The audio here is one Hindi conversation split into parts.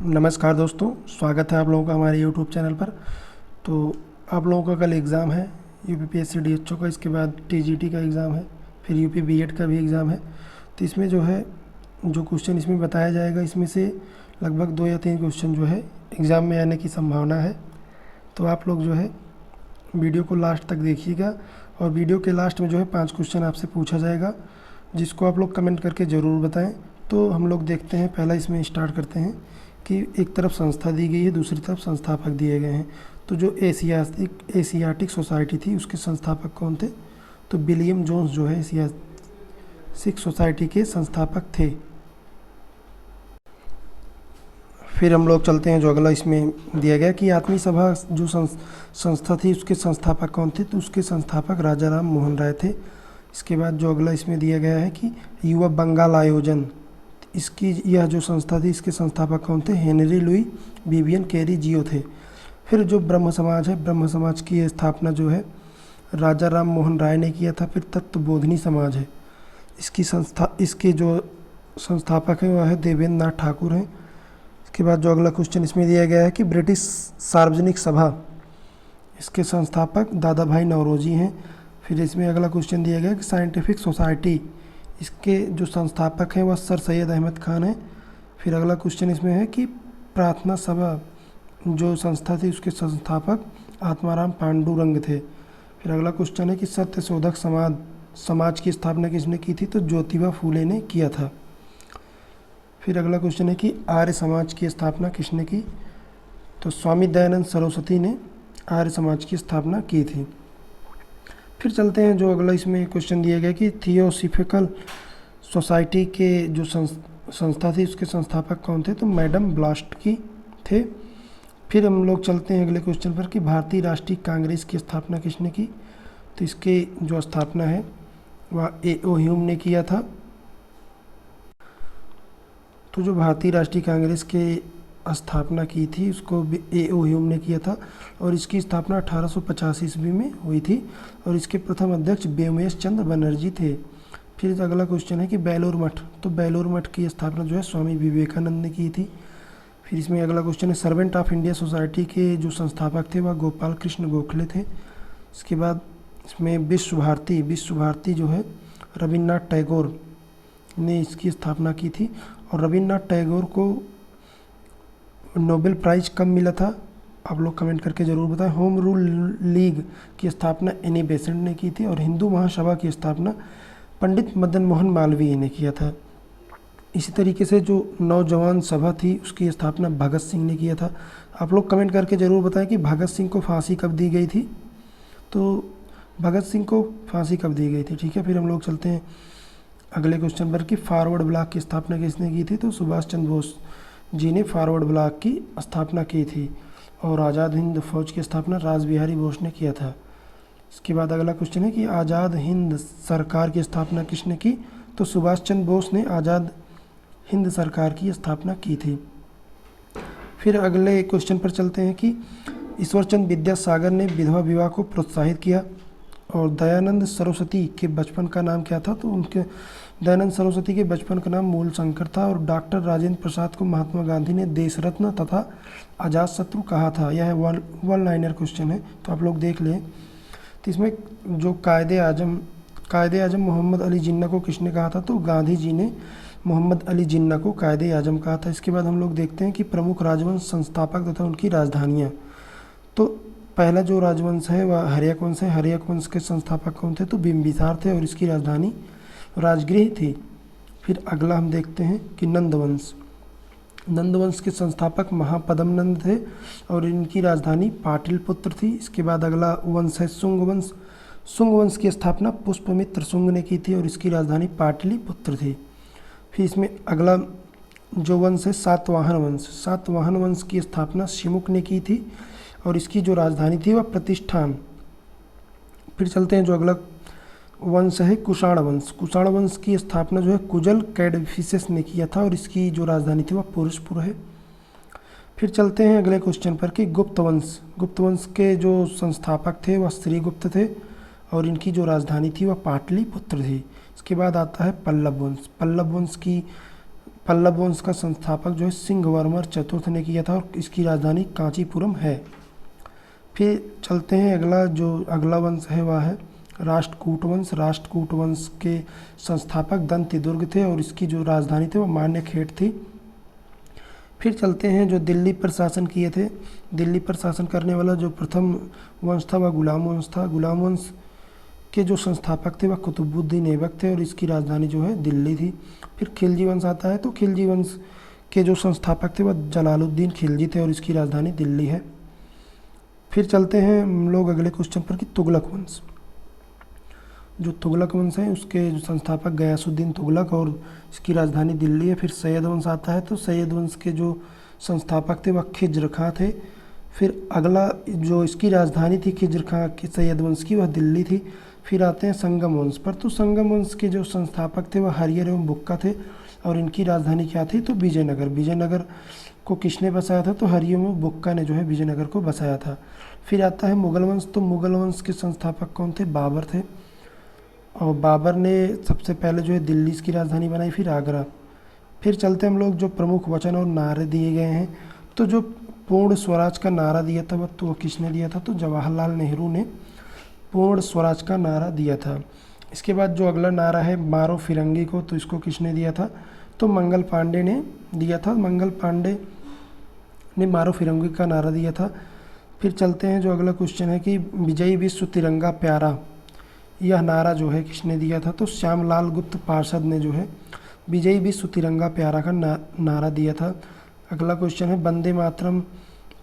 नमस्कार दोस्तों, स्वागत है आप लोगों का हमारे यूट्यूब चैनल पर। तो आप लोगों का कल एग्ज़ाम है यूपीपीएससी डीएचओ का, इसके बाद टीजीटी का एग्ज़ाम है, फिर यूपी बीएड का भी एग्ज़ाम है। तो इसमें जो है जो क्वेश्चन इसमें बताया जाएगा, इसमें से लगभग 2 या 3 क्वेश्चन जो है एग्ज़ाम में आने की संभावना है। तो आप लोग जो है वीडियो को लास्ट तक देखिएगा, और वीडियो के लास्ट में जो है 5 क्वेश्चन आपसे पूछा जाएगा, जिसको आप लोग कमेंट करके ज़रूर बताएं। तो हम लोग देखते हैं, पहला इसमें स्टार्ट करते हैं कि एक तरफ संस्था दी गई है, दूसरी तरफ संस्थापक दिए गए हैं। तो जो एशियाटिक सोसाइटी थी उसके संस्थापक कौन थे? तो विलियम जोन्स जो है एशियाटिक सोसाइटी के संस्थापक थे। फिर हम लोग चलते हैं, जो अगला इसमें दिया गया कि आत्मीय सभा जो संस्था थी उसके संस्थापक कौन थे? तो उसके संस्थापक राजा राम मोहन राय थे। इसके बाद जो अगला इसमें दिया गया है कि युवा बंगाल आयोजन, इसकी यह जो संस्था थी इसके संस्थापक कौन थे? हेनरी लुई विवियन कैरी जियो थे। फिर जो ब्रह्म समाज है, ब्रह्म समाज की स्थापना जो है राजा राम मोहन राय ने किया था। फिर तत्वबोधिनी समाज है, इसके जो संस्थापक हैं वह है देवेंद्र नाथ ठाकुर हैं। इसके बाद जो अगला क्वेश्चन इसमें दिया गया है कि ब्रिटिश सार्वजनिक सभा, इसके संस्थापक दादा भाई नौरोजी हैं। फिर इसमें अगला क्वेश्चन दिया गया कि साइंटिफिक सोसाइटी, इसके जो संस्थापक हैं वह सर सैयद अहमद खान हैं। फिर अगला क्वेश्चन इसमें है कि प्रार्थना सभा जो संस्था थी उसके संस्थापक आत्माराम पांडुरंग थे। फिर अगला क्वेश्चन है कि सत्यशोधक समाज की स्थापना किसने की थी? तो ज्योतिबा फूले ने किया था। फिर अगला क्वेश्चन है कि आर्य समाज की स्थापना किसने की? तो स्वामी दयानंद सरस्वती ने आर्य समाज की स्थापना की थी। फिर चलते हैं, जो अगला इसमें क्वेश्चन दिया गया कि थियोसॉफिकल सोसाइटी के जो संस्था थी उसके संस्थापक कौन थे? तो मैडम ब्लास्टकी थे। फिर हम लोग चलते हैं अगले क्वेश्चन पर कि भारतीय राष्ट्रीय कांग्रेस की स्थापना किसने की? तो इसके जो स्थापना है वह ए.ओ. ह्यूम ने किया था। तो जो भारतीय राष्ट्रीय कांग्रेस के स्थापना की थी उसको ए.ओ. ह्यूम ने किया था, और इसकी स्थापना 1885 ईस्वी में हुई थी, और इसके प्रथम अध्यक्ष व्योमेश चंद्र बनर्जी थे। फिर अगला क्वेश्चन है कि बेलूर मठ, तो बेलूर मठ की स्थापना जो है स्वामी विवेकानंद ने की थी। फिर इसमें अगला क्वेश्चन है सर्वेंट ऑफ इंडिया सोसाइटी के जो संस्थापक थे वह गोपाल कृष्ण गोखले थे। इसके बाद इसमें विश्व भारती जो है रविन्द्रनाथ टैगोर ने इसकी स्थापना की थी। और रविन्द्रनाथ टैगोर को नोबेल प्राइज़ कब मिला था? आप लोग कमेंट करके ज़रूर बताएं। होम रूल लीग की स्थापना एनी बेसेंट ने की थी, और हिंदू महासभा की स्थापना पंडित मदन मोहन मालवीय ने किया था। इसी तरीके से जो नौजवान सभा थी उसकी स्थापना भगत सिंह ने किया था। आप लोग कमेंट करके ज़रूर बताएं कि भगत सिंह को फांसी कब दी गई थी? तो भगत सिंह को फांसी कब दी गई थी? ठीक है। फिर हम लोग चलते हैं अगले क्वेश्चन पर कि फॉरवर्ड ब्लॉक की स्थापना किसने की थी? तो सुभाष चंद्र बोस जी ने फॉरवर्ड ब्लॉक की स्थापना की थी। और आज़ाद हिंद फौज की स्थापना रासबिहारी बोस ने किया था। इसके बाद अगला क्वेश्चन है कि आज़ाद हिंद सरकार की स्थापना किसने की? तो सुभाष चंद्र बोस ने आज़ाद हिंद सरकार की स्थापना की थी। फिर अगले क्वेश्चन पर चलते हैं कि ईश्वरचंद विद्यासागर ने विधवा विवाह को प्रोत्साहित किया। और दयानंद सरस्वती के बचपन का नाम क्या था? तो उनके दयानंद सरस्वती के बचपन का नाम मूल शंकर था। और डॉक्टर राजेंद्र प्रसाद को महात्मा गांधी ने देश रत्न तथा अजात शत्रु कहा था। यह वन लाइनर क्वेश्चन है, तो आप लोग देख लें। तो इसमें जो कायदे आजम मोहम्मद अली जिन्ना को किसने कहा था? तो गांधी जी ने मोहम्मद अली जिन्ना को कायदे आजम कहा था। इसके बाद हम लोग देखते हैं कि प्रमुख राजवंश संस्थापक तथा उनकी राजधानियाँ। तो पहला जो राजवंश है वह हर्यक वंश है। हर्यक वंश के संस्थापक कौन थे? तो बिंबिसार थे, और इसकी राजधानी राजगृह थी। फिर अगला हम देखते हैं कि नंदवंश के संस्थापक महापद्मनंद थे, और इनकी राजधानी पाटलिपुत्र थी। इसके बाद अगला वंश है शुंग वंश की स्थापना पुष्पमित्र शुंग ने की थी, और इसकी राजधानी पाटलिपुत्र थी। फिर इसमें अगला जो वंश है सातवाहन वंश की स्थापना शिमुक ने की थी, और इसकी जो राजधानी थी वह प्रतिष्ठान। फिर चलते हैं, जो अगला वंश है कुषाण वंश की स्थापना जो है कुजल कैडफिसेस ने किया था, और इसकी जो राजधानी थी वह पुरुषपुर है। फिर चलते हैं अगले क्वेश्चन पर कि गुप्त वंश के जो संस्थापक थे वह श्रीगुप्त थे, और इनकी जो राजधानी थी वह पाटलिपुत्र थी। इसके बाद आता है पल्लव वंश की पल्लव वंश का संस्थापक जो है सिंहवर्मन चतुर्थ ने किया था और इसकी राजधानी कांचीपुरम है। फिर चलते हैं अगला वंश है वह है राष्ट्रकूट वंश। राष्ट्रकूट वंश के संस्थापक दंतिदुर्ग थे और इसकी जो राजधानी थी वो मान्यखेड़ थी। फिर चलते हैं जो दिल्ली पर शासन किए थे। दिल्ली पर शासन करने वाला जो प्रथम वंश था वह गुलाम वंश था। गुलाम वंश के जो संस्थापक थे वह कुतुबुद्दीन ऐबक थे और इसकी राजधानी जो है दिल्ली थी। फिर खिलजी वंश आता है, तो खिलजी वंश के जो संस्थापक थे वह जलालुद्दीन खिलजी थे और इसकी राजधानी दिल्ली है। फिर चलते हैं हम लोग अगले क्वेश्चन पर कि तुगलक वंश। जो तुगलक वंश है उसके जो संस्थापक गयासुद्दीन तुगलक और इसकी राजधानी दिल्ली है। फिर सैयद वंश आता है, तो सैयद वंश के जो संस्थापक थे वह खिज्र खां थे। फिर अगला जो इसकी राजधानी थी खिज्र खां की सैयद वंश की वह दिल्ली थी। फिर आते हैं संगम वंश पर, तो संगम वंश के जो संस्थापक थे वह हरियर एवं बुक्का थे और इनकी राजधानी क्या थी, तो विजयनगर। विजयनगर को किसने बसाया था, तो हरियर एवं बुक्का ने जो है विजयनगर को बसाया था। फिर आता है मुगल वंश, तो मुगल वंश के संस्थापक कौन थे, बाबर थे और बाबर ने सबसे पहले जो है दिल्ली की राजधानी बनाई, फिर आगरा। फिर चलते हम लोग जो प्रमुख वचन और नारे दिए गए हैं, तो जो पूर्ण स्वराज का नारा दिया था वह तो किसने दिया था, तो जवाहरलाल नेहरू ने पूर्ण स्वराज का नारा दिया था। इसके बाद जो अगला नारा है मारो फिरंगी को, तो इसको किसने दिया था, तो मंगल पांडे ने दिया था। मंगल पांडे ने मारो फिरंगी का नारा दिया था। फिर चलते हैं जो अगला क्वेश्चन है कि विजयी विश्व तिरंगा प्यारा, यह नारा जो है किसने दिया था, तो श्यामलाल गुप्त पार्षद ने जो है विजयी विश्व तिरंगा प्यारा का नारा दिया था। अगला क्वेश्चन है वंदे मातरम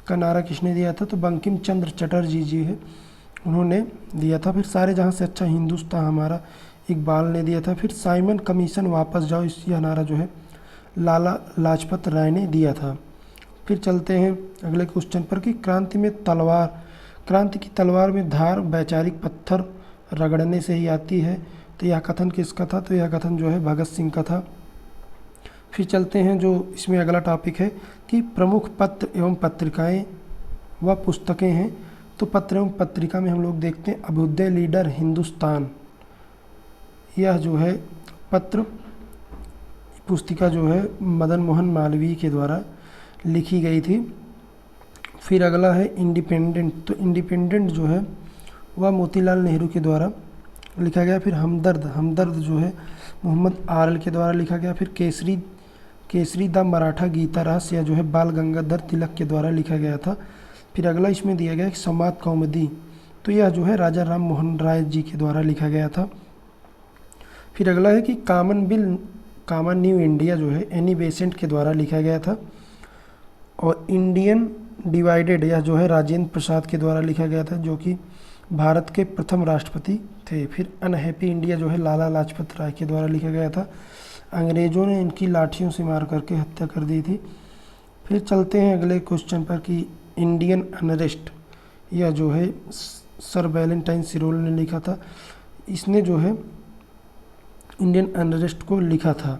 का नारा किसने दिया था, तो बंकिम चंद्र चटर्जी जी है, उन्होंने दिया था। फिर सारे जहाँ से अच्छा हिंदुस्तान हमारा इकबाल ने दिया था। फिर साइमन कमीशन वापस जाओ, यह नारा जो है लाला लाजपत राय ने दिया था। फिर चलते हैं अगले क्वेश्चन पर कि क्रांति की तलवार में धार वैचारिक पत्थर रगड़ने से ही आती है, तो यह कथन किसका था, तो यह कथन जो है भगत सिंह का था। फिर चलते हैं जो इसमें अगला टॉपिक है कि प्रमुख पत्र एवं पत्रिकाएं व पुस्तकें हैं, तो पत्र एवं पत्रिका में हम लोग देखते हैं अभ्युदय लीडर हिंदुस्तान, यह जो है पत्र पुस्तिका जो है मदन मोहन मालवीय के द्वारा लिखी गई थी। फिर अगला है इंडिपेंडेंट, तो इंडिपेंडेंट जो है वह मोतीलाल नेहरू के द्वारा लिखा गया। फिर हमदर्द जो है मोहम्मद आरल के द्वारा लिखा गया। फिर केसरी द मराठा गीता रहस्य जो है बाल गंगाधर तिलक के द्वारा लिखा गया था। फिर अगला इसमें दिया गया कि संवाद कौमुदी, तो यह जो है राजा राम मोहन राय जी के द्वारा लिखा गया था। फिर अगला है कि कॉमन न्यू इंडिया जो है एनी बेसेंट के द्वारा लिखा गया था। और इंडियन डिवाइडेड यह जो है राजेंद्र प्रसाद के द्वारा लिखा गया था, जो कि भारत के प्रथम राष्ट्रपति थे। फिर अनहैप्पी इंडिया जो है लाला लाजपत राय के द्वारा लिखा गया था। अंग्रेज़ों ने इनकी लाठियों से मार करके हत्या कर दी थी। फिर चलते हैं अगले क्वेश्चन पर कि इंडियन अनरेस्ट, यह जो है सर वैलेंटाइन सिरोल ने लिखा था। इसने जो है इंडियन अनरेस्ट को लिखा था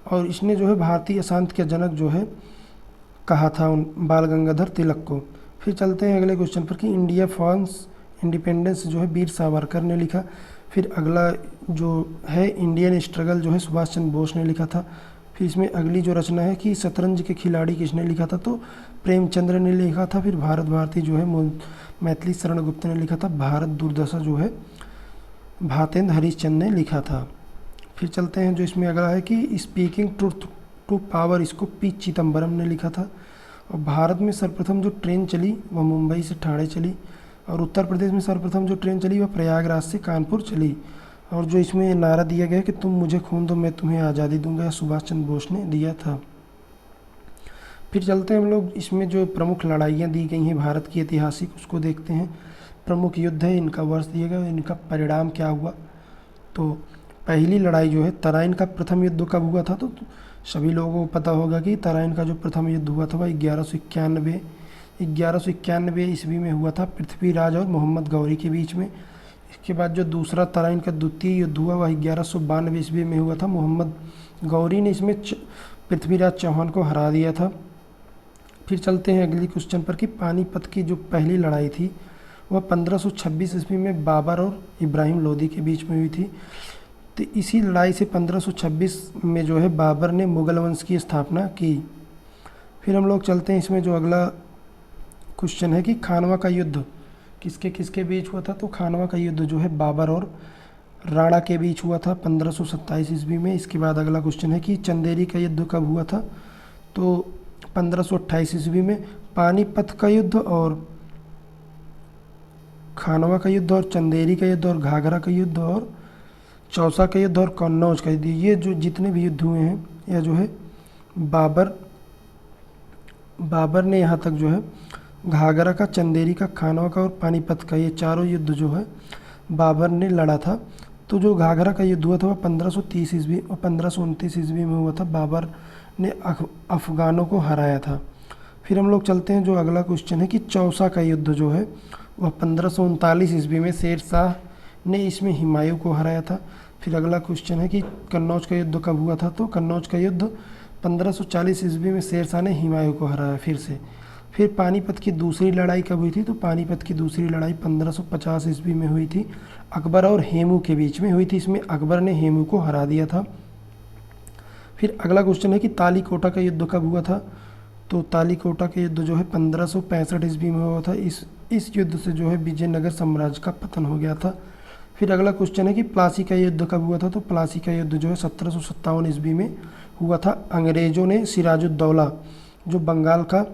और इसने जो है भारतीय अशांति के जनक जो है कहा था बाल गंगाधर तिलक को। फिर चलते हैं अगले क्वेश्चन पर कि इंडिया फॉर्म्स इंडिपेंडेंस जो है वीर सावरकर ने लिखा। फिर अगला जो है इंडियन स्ट्रगल जो है सुभाष चंद्र बोस ने लिखा था। फिर इसमें अगली जो रचना है कि शतरंज के खिलाड़ी किसने लिखा था, तो प्रेमचंद्र ने लिखा था। फिर भारत भारती जो है मैथिली शरण गुप्त ने लिखा था। भारत दुर्दशा जो है भातेंद्र हरिश्चंद्र ने लिखा था। फिर चलते हैं जो इसमें अगला है कि स्पीकिंग ट्रूथ टू पावर, इसको पी चिदम्बरम ने लिखा था। और भारत में सर्वप्रथम जो ट्रेन चली वह मुंबई से ठाणे चली और उत्तर प्रदेश में सर्वप्रथम जो ट्रेन चली वह प्रयागराज से कानपुर चली। और जो इसमें नारा दिया गया कि तुम मुझे खून दो मैं तुम्हें आज़ादी दूंगा, यह सुभाष चंद्र बोस ने दिया था। फिर चलते हैं हम लोग इसमें जो प्रमुख लड़ाइयाँ दी गई हैं भारत की ऐतिहासिक, उसको देखते हैं। प्रमुख युद्ध है, इनका वर्ष दिया गया, इनका परिणाम क्या हुआ। तो पहली लड़ाई जो है तराइन का प्रथम युद्ध कब हुआ था, तो सभी लोगों को पता होगा कि तराइन का जो प्रथम युद्ध हुआ था वह 1191 ईस्वी में हुआ था पृथ्वीराज और मोहम्मद गौरी के बीच में। इसके बाद जो दूसरा तराइन का द्वितीय युद्ध हुआ वह 1192 ईस्वी में हुआ था। मोहम्मद गौरी ने इसमें पृथ्वीराज चौहान को हरा दिया था। फिर चलते हैं अगली क्वेश्चन पर कि पानीपत की जो पहली लड़ाई थी वह 1526 ईस्वी में बाबर और इब्राहिम लोदी के बीच में हुई थी। तो इसी लड़ाई से 1526 में जो है बाबर ने मुगल वंश की स्थापना की। फिर हम लोग चलते हैं इसमें जो अगला क्वेश्चन है कि खानवा का युद्ध किसके किसके बीच हुआ था। तो खानवा का युद्ध जो है बाबर और राणा के बीच हुआ था 1527 ईस्वी में। इसके बाद अगला क्वेश्चन है कि चंदेरी का युद्ध कब हुआ था। तो 1528 ईस्वी में। पानीपत का युद्ध और खानवा का युद्ध और चंदेरी का युद्ध और घाघरा का युद्ध और चौसा का युद्ध और कन्नौज का युद्ध, ये जो जितने भी युद्ध हुए हैं यह जो है बाबर ने यहाँ तक जो है घाघरा का, चंदेरी का, खानवा का और पानीपत का, ये चारों युद्ध जो है बाबर ने लड़ा था। तो जो घाघरा का युद्ध हुआ था वह 1530 ईस्वी और 1529 ईस्वी में हुआ था। बाबर ने अफ़गानों को हराया था। फिर हम लोग चलते हैं जो अगला क्वेश्चन है कि चौसा का युद्ध जो है वह 1539 ईस्वी में शेर शाह ने इसमें हुमायूं को हराया था। फिर अगला क्वेश्चन है कि कन्नौज का युद्ध कब हुआ था। तो कन्नौज का युद्ध 1540 ईस्वी में शेर शाह ने हुमायूं को हराया फिर से। फिर पानीपत की दूसरी लड़ाई कब हुई थी। तो पानीपत की दूसरी लड़ाई 1550 ईस्वी में हुई थी, अकबर और हेमू के बीच में हुई थी। इसमें अकबर ने हेमू को हरा दिया था। फिर अगला क्वेश्चन है कि तालीकोटा का युद्ध कब हुआ था। तो तालीकोटा का युद्ध जो है 1565 ईस्वी में हुआ था। इस युद्ध से जो है विजयनगर साम्राज्य का पतन हो गया था। फिर अगला क्वेश्चन है कि प्लासी का युद्ध कब हुआ था। तो प्लासी का युद्ध जो है 1757 ईस्वी में हुआ था। अंग्रेज़ों ने सिराजुद्दौला जो बंगाल का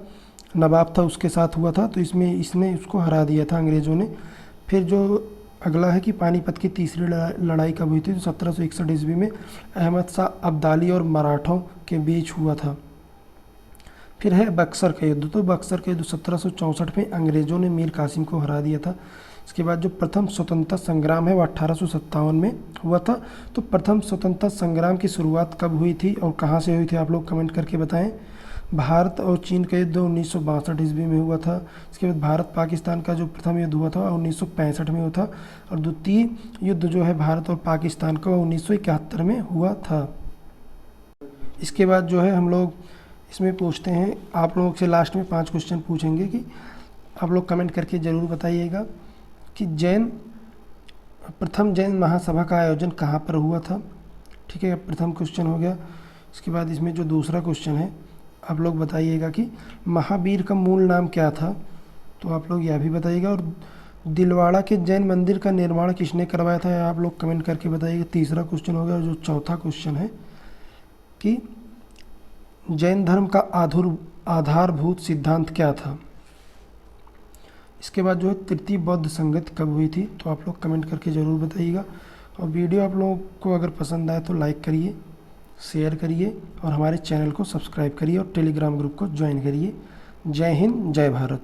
नवाब था उसके साथ हुआ था। तो इसने उसको हरा दिया था अंग्रेज़ों ने। फिर जो अगला है कि पानीपत की तीसरी लड़ाई कब हुई थी। तो 1761 ईस्वी में अहमद शाह अब्दाली और मराठों के बीच हुआ था। फिर है बक्सर का युद्ध। तो बक्सर का युद्ध 1764 में अंग्रेज़ों ने मीर कासिम को हरा दिया था। इसके बाद जो प्रथम स्वतंत्रता संग्राम है वह 1857 में हुआ था। तो प्रथम स्वतंत्रता संग्राम की शुरुआत कब हुई थी और कहाँ से हुई थी, आप लोग कमेंट करके बताएं। भारत और चीन का युद्ध 1962 ईस्वी में हुआ था। इसके बाद भारत पाकिस्तान का जो प्रथम युद्ध हुआ था 1965 में हुआ था। और द्वितीय युद्ध जो है भारत और पाकिस्तान का 1971 में हुआ था। इसके बाद जो है हम लोग इसमें पूछते हैं, आप लोगों से लास्ट में 5 क्वेश्चन पूछेंगे कि आप लोग कमेंट करके ज़रूर बताइएगा कि प्रथम जैन महासभा का आयोजन कहाँ पर हुआ था। ठीक है, प्रथम क्वेश्चन हो गया। इसके बाद इसमें जो दूसरा क्वेश्चन है आप लोग बताइएगा कि महावीर का मूल नाम क्या था। तो आप लोग यह भी बताइएगा। और दिलवाड़ा के जैन मंदिर का निर्माण किसने करवाया था, आप लोग कमेंट करके बताइएगा। तीसरा क्वेश्चन हो गया। और जो चौथा क्वेश्चन है कि जैन धर्म का आधारभूत सिद्धांत क्या था। इसके बाद जो है तृतीय बौद्ध संगति कब हुई थी। तो आप लोग कमेंट करके ज़रूर बताइएगा। और वीडियो आप लोगों को अगर पसंद आए तो लाइक करिए, शेयर करिए और हमारे चैनल को सब्सक्राइब करिए और टेलीग्राम ग्रुप को ज्वाइन करिए। जय हिंद, जय भारत।